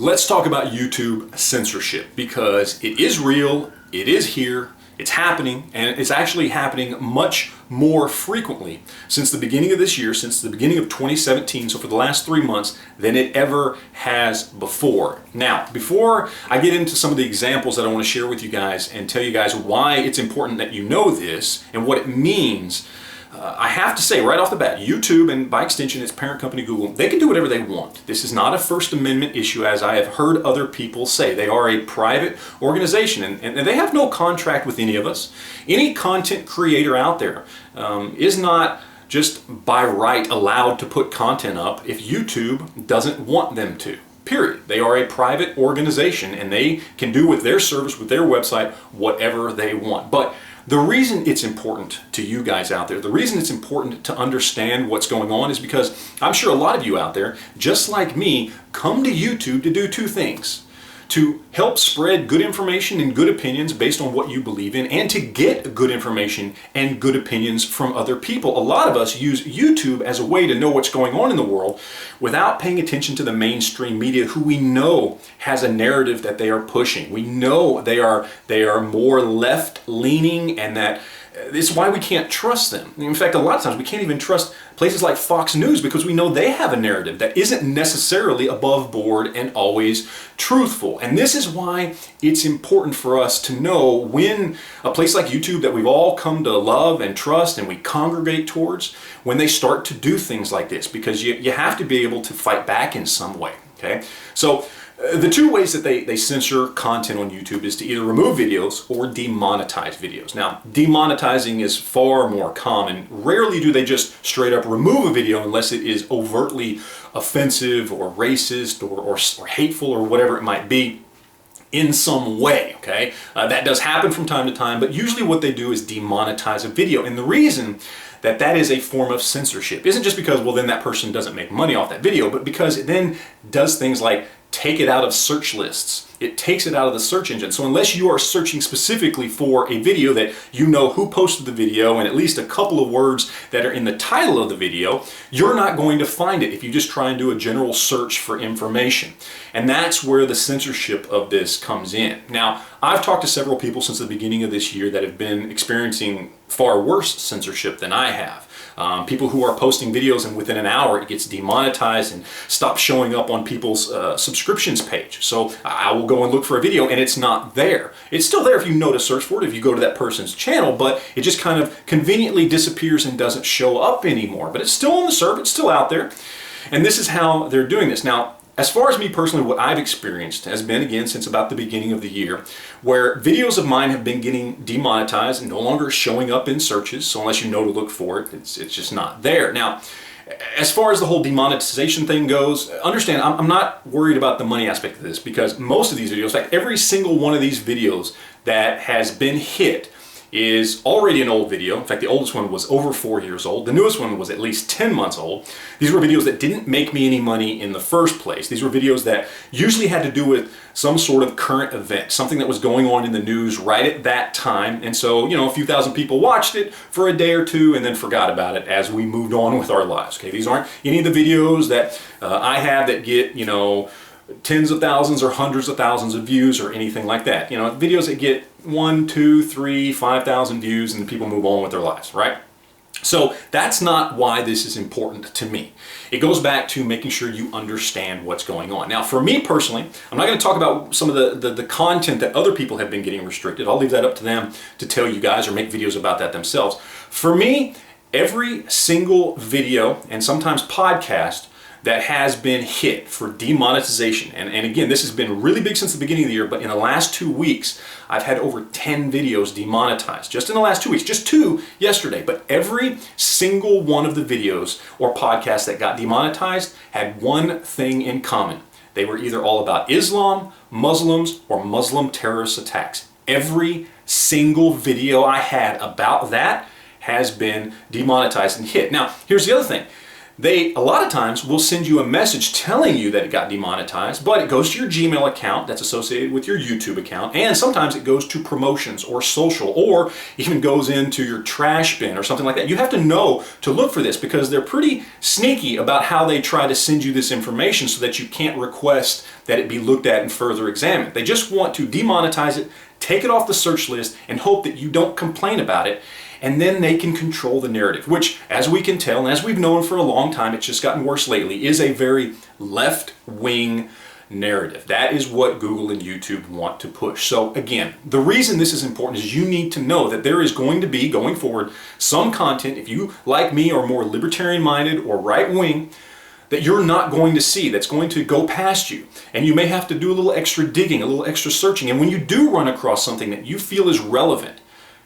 Let's talk about YouTube censorship, because it is real, it is here, it's happening, and it's actually happening much more frequently since the beginning of this year, since the beginning of 2017, so for the last 3 months, than it ever has before. Now, before I get into some of the examples that I want to share with you guys and tell you guys why it's important that you know this and what it means, I have to say right off the bat, YouTube, and by extension its parent company Google, they can do whatever they want. This is not a First Amendment issue, as I have heard other people say. They are a private organization, and they have no contract with any of us. Any content creator out there is not just by right allowed to put content up if YouTube doesn't want them to. Period. They are a private organization, and they can do with their service, with their website, whatever they want. But the reason it's important to you guys out there, the reason it's important to understand what's going on, is because I'm sure a lot of you out there, just like me, come to YouTube to do two things: to help spread good information and good opinions based on what you believe in, and to get good information and good opinions from other people. A lot of us use YouTube as a way to know what's going on in the world without paying attention to the mainstream media, who we know has a narrative that they are pushing. We know they are more left-leaning, and that it's why we can't trust them. In fact, a lot of times we can't even trust places like Fox News, because we know they have a narrative that isn't necessarily above board and always truthful. And this is why it's important for us to know when a place like YouTube, that we've all come to love and trust and we congregate towards, when they start to do things like this, because you have to be able to fight back in some way. Okay, so the two ways that they censor content on YouTube is to either remove videos or demonetize videos. Now, demonetizing is far more common. Rarely do they just straight up remove a video unless it is overtly offensive or racist or hateful or whatever it might be in some way, okay? That does happen from time to time, but usually what they do is demonetize a video. And the reason that is a form of censorship isn't just because, well, then that person doesn't make money off that video, but because it then does things like take it out of search lists. It takes it out of the search engine. So unless you are searching specifically for a video that you know who posted the video and at least a couple of words that are in the title of the video, you're not going to find it if you just try and do a general search for information. And that's where the censorship of this comes in. Now, I've talked to several people since the beginning of this year that have been experiencing far worse censorship than I have. People who are posting videos and within an hour it gets demonetized and stops showing up on people's subscriptions page. So I will go and look for a video and it's not there. It's still there if you know to search for it, if you go to that person's channel, but it just kind of conveniently disappears and doesn't show up anymore. But it's still on the server, it's still out there. And this is how they're doing this. Now, as far as me personally, what I've experienced has been, again, since about the beginning of the year, where videos of mine have been getting demonetized and no longer showing up in searches. So unless you know to look for it, it's just not there. Now, as far as the whole demonetization thing goes, understand, I'm not worried about the money aspect of this, because most of these videos, in fact, every single one of these videos that has been hit is already an old video. In fact, the oldest one was over 4 years old. The newest one was at least 10 months old. These were videos that didn't make me any money in the first place. These were videos that usually had to do with some sort of current event, something that was going on in the news right at that time. And so, you know, a few thousand people watched it for a day or two and then forgot about it as we moved on with our lives. Okay, these aren't any of the videos that I have that get, you know, tens of thousands or hundreds of thousands of views or anything like that. You know, videos that get 1, 2, 3, 5,000 views and people move on with their lives, right? So that's not why this is important to me. It goes back to making sure you understand what's going on. Now, for me personally, I'm not going to talk about some of the content that other people have been getting restricted. I'll leave that up to them to tell you guys or make videos about that themselves. For me, every single video and sometimes podcast that has been hit for demonetization, and again, this has been really big since the beginning of the year, but in the last 2 weeks, I've had over 10 videos demonetized, just in the last 2 weeks, just 2 yesterday, but every single one of the videos or podcasts that got demonetized had one thing in common. They were either all about Islam, Muslims, or Muslim terrorist attacks. Every single video I had about that has been demonetized and hit. Now, here's the other thing. they a lot of times will send you a message telling you that it got demonetized, but it goes to your Gmail account that's associated with your YouTube account, and sometimes it goes to promotions or social, or even goes into your trash bin or something like that. You have to know to look for this because they're pretty sneaky about how they try to send you this information so that you can't request that it be looked at and further examined. They just want to demonetize it, take it off the search list, and hope that you don't complain about it. And then they can control the narrative, which, as we can tell, and as we've known for a long time, it's just gotten worse lately, is a very left-wing narrative. That is what Google and YouTube want to push. So again, the reason this is important is you need to know that there is going to be, going forward, some content, if you, like me, are more libertarian-minded or right-wing, that you're not going to see, that's going to go past you. And you may have to do a little extra digging, a little extra searching. And when you do run across something that you feel is relevant,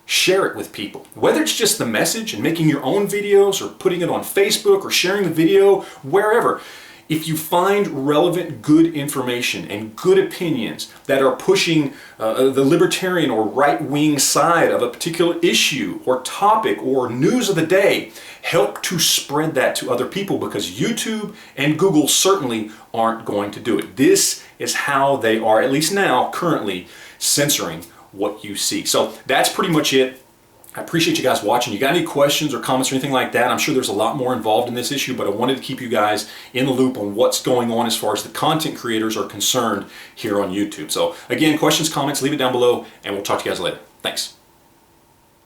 share it with people. Whether it's just the message and making your own videos or putting it on Facebook or sharing the video, wherever. If you find relevant, good information and good opinions that are pushing the libertarian or right-wing side of a particular issue or topic or news of the day, help to spread that to other people, because YouTube and Google certainly aren't going to do it. This is how they are, at least now, currently, censoring what you see. So that's pretty much it. I appreciate you guys watching. You got any questions or comments or anything like that? I'm sure there's a lot more involved in this issue, but I wanted to keep you guys in the loop on what's going on as far as the content creators are concerned here on YouTube. So again, questions, comments, leave it down below, and we'll talk to you guys later. Thanks.